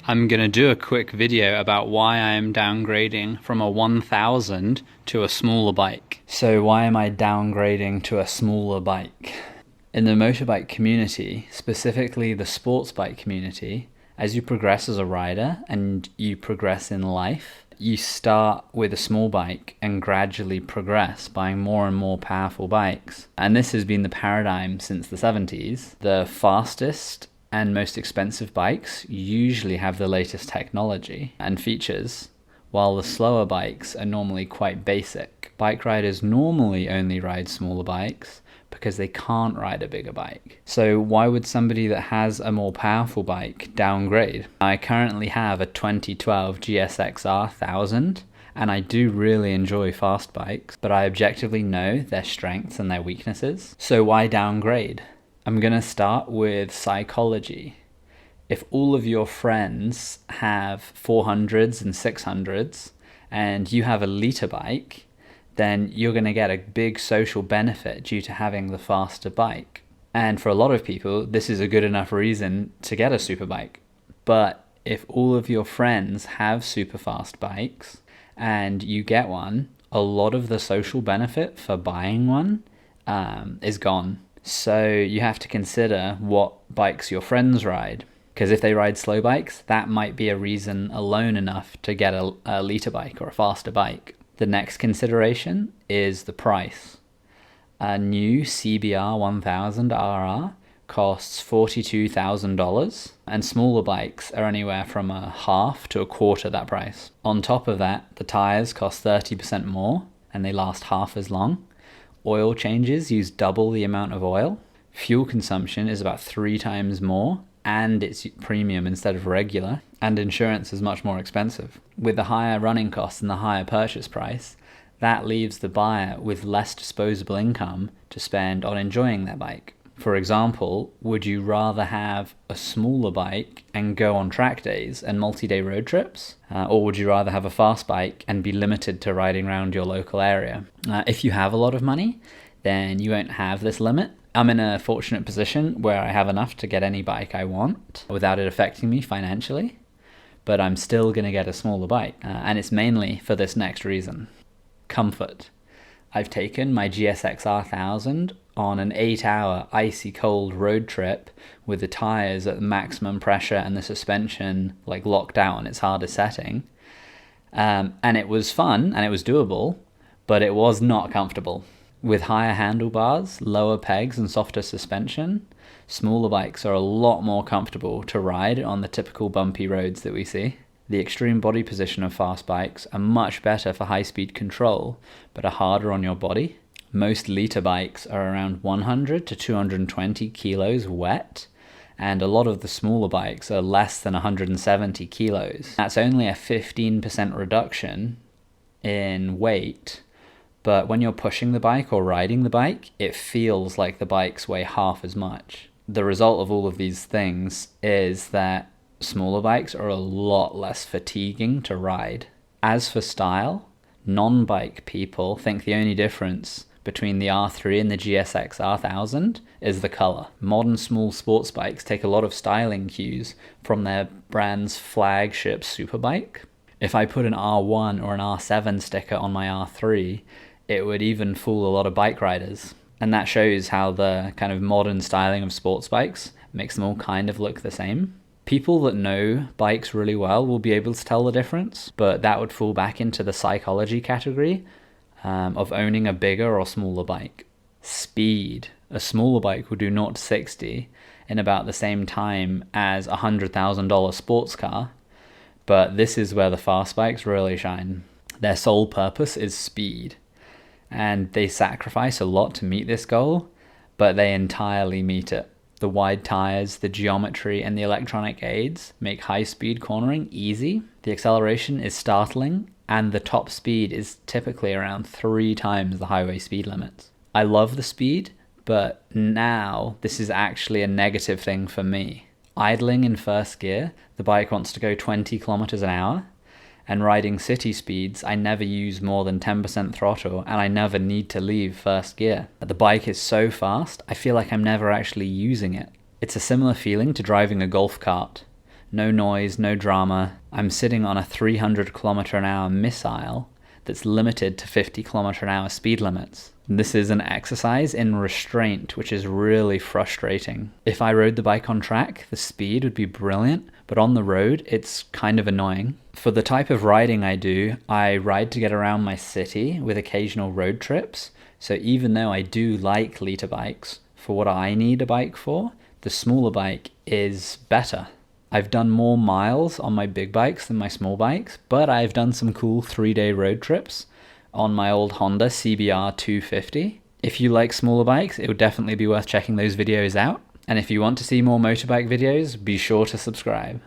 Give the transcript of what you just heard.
I'm going to do a quick video about why I am downgrading from a 1000 to a smaller bike. So why am I downgrading to a smaller bike? In the motorbike community, specifically the sports bike community, as you progress as a rider and you progress in life, you start with a small bike and gradually progress, buying more and more powerful bikes. And this has been the paradigm since the 70s. The fastest and most expensive bikes usually have the latest technology and features, while the slower bikes are normally quite basic. Bike riders normally only ride smaller bikes because they can't ride a bigger bike. So why would somebody that has a more powerful bike downgrade? I currently have a 2012 GSXR 1000, and I do really enjoy fast bikes, but I objectively know their strengths and their weaknesses. So why downgrade? I'm gonna start with psychology. If all of your friends have 400s and 600s and you have a liter bike, then you're gonna get a big social benefit due to having the faster bike. And for a lot of people, this is a good enough reason to get a super bike. But if all of your friends have super fast bikes and you get one, a lot of the social benefit for buying one is gone. So you have to consider what bikes your friends ride. Because if they ride slow bikes, that might be a reason alone enough to get a liter bike or a faster bike. The next consideration is the price. A new CBR 1000 RR costs $42,000, and smaller bikes are anywhere from a half to a quarter that price. On top of that, the tires cost 30% more and they last half as long. Oil changes use double the amount of oil. Fuel consumption is about 3 times more, and it's premium instead of regular, and insurance is much more expensive. With the higher running costs and the higher purchase price, that leaves the buyer with less disposable income to spend on enjoying their bike. For example, would you rather have a smaller bike and go on track days and multi-day road trips? Or would you rather have a fast bike and be limited to riding around your local area? If you have a lot of money, then you won't have this limit. I'm in a fortunate position where I have enough to get any bike I want without it affecting me financially, but I'm still going to get a smaller bike. And it's mainly for this next reason: comfort. I've taken my GSXR 1000 on an 8-hour icy cold road trip with the tires at maximum pressure and the suspension locked out on its hardest setting. And it was fun and it was doable, but it was not comfortable. With higher handlebars, lower pegs and softer suspension, smaller bikes are a lot more comfortable to ride on the typical bumpy roads that we see. The extreme body position of fast bikes are much better for high-speed control, but are harder on your body. Most liter bikes are around 100 to 220 kilos wet, and a lot of the smaller bikes are less than 170 kilos. That's only a 15% reduction in weight, but when you're pushing the bike or riding the bike, it feels like the bikes weigh half as much. The result of all of these things is that smaller bikes are a lot less fatiguing to ride. As for style, non-bike people think the only difference between the R3 and the GSX R1000 is the color. Modern small sports bikes take a lot of styling cues from their brand's flagship superbike. If I put an R1 or an R7 sticker on my R3, it would even fool a lot of bike riders. And that shows how the kind of modern styling of sports bikes makes them all kind of look the same. People that know bikes really well will be able to tell the difference, but that would fall back into the psychology category of owning a bigger or smaller bike. Speed. A smaller bike will do 0 to 60 in about the same time as a $100,000 sports car, but this is where the fast bikes really shine. Their sole purpose is speed, and they sacrifice a lot to meet this goal, but they entirely meet it. The wide tires, the geometry, and the electronic aids make high-speed cornering easy. The acceleration is startling, and the top speed is typically around 3 times the highway speed limits. I love the speed, but now this is actually a negative thing for me. Idling in first gear, the bike wants to go 20 kilometers an hour, and riding city speeds, I never use more than 10% throttle, and I never need to leave first gear. The bike is so fast, I feel like I'm never actually using it. It's a similar feeling to driving a golf cart. no noise, no drama. I'm sitting on a 300km/h missile that's limited to 50km/h speed limits. This is an exercise in restraint, which is really frustrating. If I rode the bike on track, the speed would be brilliant, but on the road, it's kind of annoying. For the type of riding I do, I ride to get around my city with occasional road trips. So even though I do like liter bikes, for what I need a bike for, the smaller bike is better. I've done more miles on my big bikes than my small bikes, but I've done some cool 3-day road trips on my old Honda CBR 250. If you like smaller bikes, it would definitely be worth checking those videos out. And if you want to see more motorbike videos, be sure to subscribe.